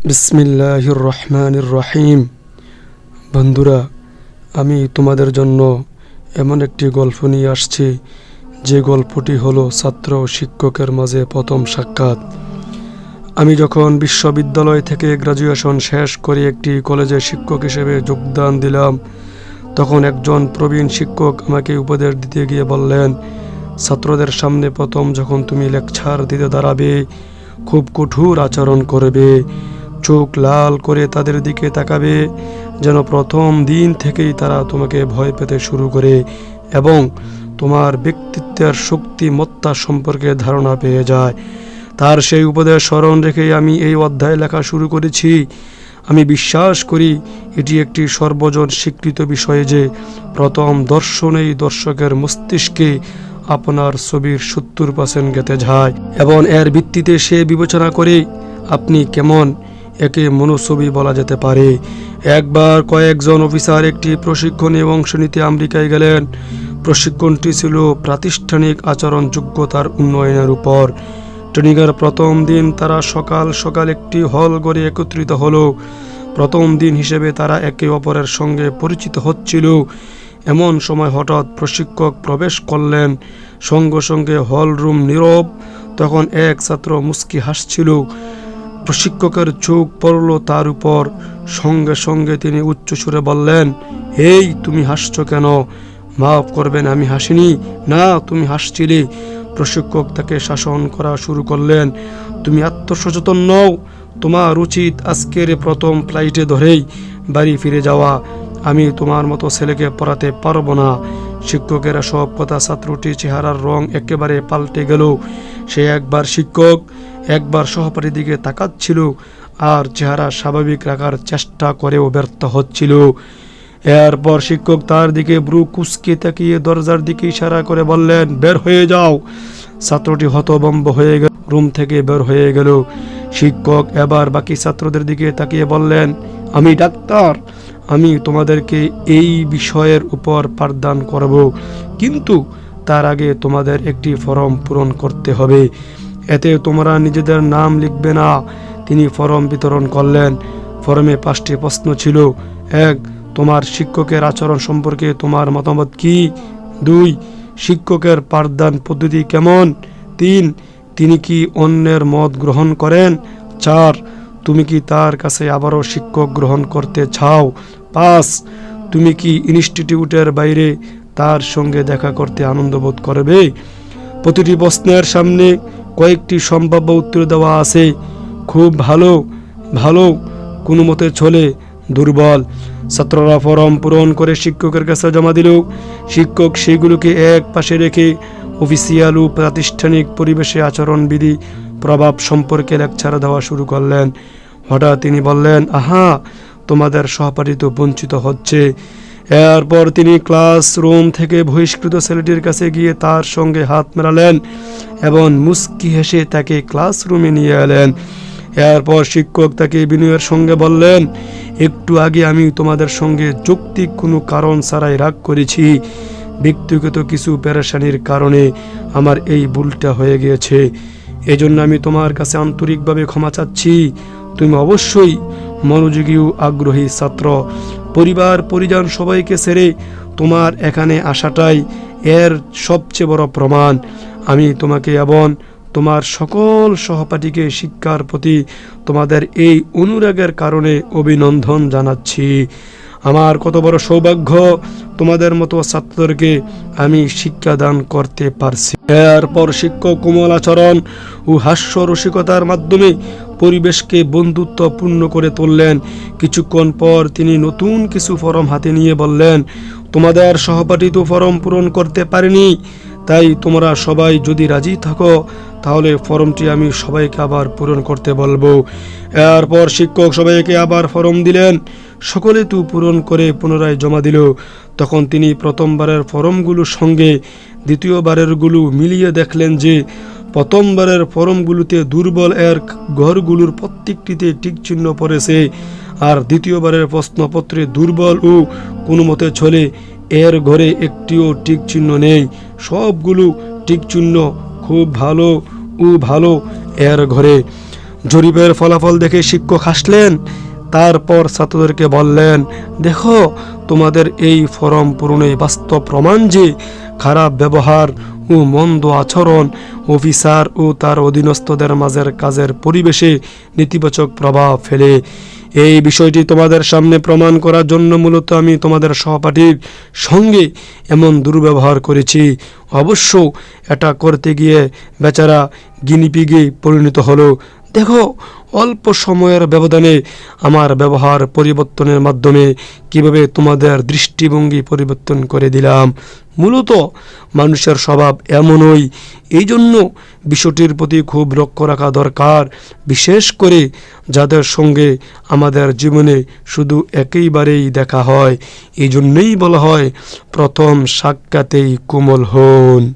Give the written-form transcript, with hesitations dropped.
বিসমিল্লাহির রহমানির রহিম। বন্ধুরা, আমি তোমাদের জন্য এমন একটি গল্প নিয়ে আসছি, যে গল্পটি হলো ছাত্র ও শিক্ষকের মাঝে প্রথম সাক্ষাৎ। আমি যখন বিশ্ববিদ্যালয় থেকে গ্র্যাজুয়েশন শেষ করে একটি কলেজে শিক্ষক হিসেবে যোগদান দিলাম, তখন একজন প্রবীণ শিক্ষক আমাকে উপদেশ দিতে গিয়ে বললেন, ছাত্রদের সামনে প্রথম যখন তুমি লেকচার দিতে দাঁড়াবে, খুব কঠোর আচরণ করবে, চোখ লাল করে তাদের দিকে তাকাবে, যেন প্রথম দিন থেকেই তারা তোমাকে ভয় পেতে শুরু করে এবং তোমার ব্যক্তিত্বের শক্তিমত্তা সম্পর্কে ধারণা পেয়ে যায়। তার সেই উপদেশ স্মরণ রেখেই আমি এই অধ্যায় লেখা শুরু করেছি। আমি বিশ্বাস করি এটি একটি সর্বজন স্বীকৃত বিষয় যে প্রথম দর্শনেই দর্শকের মস্তিষ্কে আপনার ছবির 70% গেঁথে যায় এবং এর ভিত্তিতে সে বিবেচনা করে আপনি কেমন, একে মনোছবি বলা যেতে পারে। একবার কয়েকজন অফিসার একটি প্রশিক্ষণে অংশ নিতে আমেরিকায় গেলেন। প্রশিক্ষণটি ছিল প্রাতিষ্ঠানিক আচরণ যোগ্যতার উন্নয়নের উপর। ট্রেনিংয়ের প্রথম দিন তারা সকাল সকাল একটি হল ঘরে একত্রিত হলো। প্রথম দিন হিসেবে তারা একে অপরের সঙ্গে পরিচিত হচ্ছিল। এমন সময় হঠাৎ প্রশিক্ষক প্রবেশ করলেন। সঙ্গে সঙ্গে হল রুম নীরব। তখন এক ছাত্র মুচকি হাসছিল। প্রশিক্ষকের চোখ পড়ল তার উপর। সঙ্গে সঙ্গে তিনি উচ্চ সুরে বললেন, এই তুমি হাসছো কেন? মাফ করবেন, আমি হাসিনি। না, তুমি হাসছিলে। প্রশিক্ষক তাকে শাসন করা শুরু করলেন, তুমি আত্মসচেতন নও। তোমার উচিত আজকের প্রথম ফ্লাইটে ধরেই বাড়ি ফিরে যাওয়া। আমি তোমার মতো ছেলেকে পড়াতে পারবো না। শিক্ষকের সব কথা ছাত্রটির চেহারার রং একেবারে পাল্টে গেল। সে একবার শিক্ষক, একবার সহপাঠীর দিকে তাকাচ্ছিল আর চেহারা স্বাভাবিক রাখার চেষ্টা করেও ব্যর্থ হচ্ছিল। এরপর শিক্ষক তার দিকে ব্রু কুঁচকে তাকিয়ে দরজার দিকে ইশারা করে বললেন, বের হয়ে যাও। ছাত্রটি হতভম্ব হয়ে গেল, রুম থেকে বের হয়ে গেল। শিক্ষক এবার বাকি ছাত্রদের দিকে তাকিয়ে বললেন, আমি ডাক্তার, আমি তোমাদেরকে এই বিষয়ের উপর পাঠদান করব, কিন্তু তার আগে তোমাদের একটি ফর্ম পূরণ করতে হবে। এতে তোমরা নিজেদের নাম লিখবে না। তিনি ফর্ম বিতরণ করলেন। ফর্মে 5টি প্রশ্ন ছিল। 1. তোমার শিক্ষকের আচরণ সম্পর্কে তোমার মতামত কি? 2. শিক্ষকের পাঠদান পদ্ধতি কেমন? 3. তিনি কি অন্যের মত গ্রহণ করেন? 4. তুমি কি তার কাছে আবারও শিক্ষক গ্রহণ করতে চাও? 5. তুমি কি ইনস্টিটিউটের বাইরে তার সঙ্গে দেখা করতে আনন্দ বোধ করবে? প্রতিটি প্রশ্নের সামনে কয়েকটি সম্ভাব্য উত্তর দেওয়া আছে। খুব ভালো, ভালো, কোনো মতে চলে, দুর্বল। ছাত্ররা ফর্ম পূরণ করে শিক্ষকের কাছে জমা দিল। শিক্ষক সেগুলোকে এক পাশে রেখে অফিসিয়াল ও প্রাতিষ্ঠানিক পরিবেশে আচরণবিধি প্রভাব সম্পর্কে লেকচার দেওয়া শুরু করলেন। হঠাৎ তিনি বললেন, আহা, তোমাদের সহপাঠী তো বঞ্চিত হচ্ছে। এরপর তিনি ক্লাসরুম থেকে বহিষ্কৃত ছেলেটির কাছে গিয়ে তার সঙ্গে হাত মেলালেন এবং মুস্কি হেসে তাকে ক্লাসরুমে নিয়ে এলেন। এরপর শিক্ষক তাকে বিনয়ের সঙ্গে বললেন, একটু আগে আমি তোমাদের সঙ্গে যৌক্তিক কোনো কারণ ছাড়াই রাগ করেছি। ব্যক্তিগত কিছু পেরেশানির কারণে আমার এই ভুলটা হয়ে গিয়েছে। এজন্য আমি তোমার কাছে আন্তরিকভাবে ক্ষমা চাচ্ছি। তুমি অবশ্যই মনোযোগী ও আগ্রহী ছাত্র। পরিবার পরিজন সবাইকে ছেড়ে তোমার এখানে আসাটাই এর সবচেয়ে বড় প্রমাণ। আমি তোমাকে এবং তোমার সকল সহপাঠীকে শিক্ষার প্রতি তোমাদের এই অনুরাগের কারণে অভিনন্দন জানাচ্ছি। আমার কত বড় সৌভাগ্য, তোমাদের মতো ছাত্রদেরকে আমি শিক্ষাদান করতে পারছি। এরপর শিক্ষক কোমল আচরণ ও হাস্য রসিকতার মাধ্যমে পরিবেশকে বন্ধুত্বপূর্ণ করে তুললেন। কিছুক্ষণ পর তিনি নতুন কিছু ফর্ম হাতে নিয়ে বললেন, তোমাদের সহপাঠী তো ফর্ম পূরণ করতে পারেনি, তাই তোমরা সবাই যদি রাজি থাকো তাহলে ফর্মটি আমি সবাইকে আবার পূরণ করতে বলবো। এরপর শিক্ষক সবাইকে আবার ফর্ম দিলেন। সকলে তো পূরণ করে পুনরায় জমা দিল। তখন তিনি প্রথমবারের ফর্মগুলোর সঙ্গে দ্বিতীয়বারেরগুলো মিলিয়ে দেখলেন যে প্রথমবারের ফর্মগুলোতে দুর্বল এর ঘরগুলোর প্রত্যেকটিতে টিক চিহ্ন পড়েছে, আর দ্বিতীয়বারের প্রশ্নপত্রে দুর্বল ও কোনো মতে চলে এর ঘরে একটিও টিক চিহ্ন নেই। সবগুলো টিক চিহ্ন খুব ভালো ও ভালো এর ঘরে। জরিপের ফলাফল দেখে শিক্ষক হাসলেন। তারপর ছাত্রদেরকে বললেন, দেখো, তোমাদের এই ফরম পূরণে বাস্তব প্রমাণ যে খারাপ ব্যবহার ও মন্দ আচরণ অফিসার ও তার অধীনস্থদের মাঝের কাজের পরিবেশে নেতিবাচক প্রভাব ফেলে। এই বিষয়টি তোমাদের সামনে প্রমাণ করার জন্য মূলত আমি তোমাদের সহপাঠীর সঙ্গে এমন দুর্ব্যবহার করেছি। অবশ্য এটা করতে গিয়ে বেচারা গিনিপিগে পরিণত হলো। দেখো, অল্প সময়ের ব্যবধানে আমার ব্যবহার পরিবর্তনের মাধ্যমে কিভাবে তোমাদের দৃষ্টিভঙ্গি পরিবর্তন করে দিলাম। মূলত মানুষের স্বভাব এমনই, এই জন্য বিষয়টির প্রতি খুব লক্ষ্য রাখা দরকার, বিশেষ করে যাদের সঙ্গে আমাদের জীবনে শুধু একেবারেই দেখা হয়। এই জন্যই বলা হয়, প্রথম সাক্ষাতেই কোমল হন।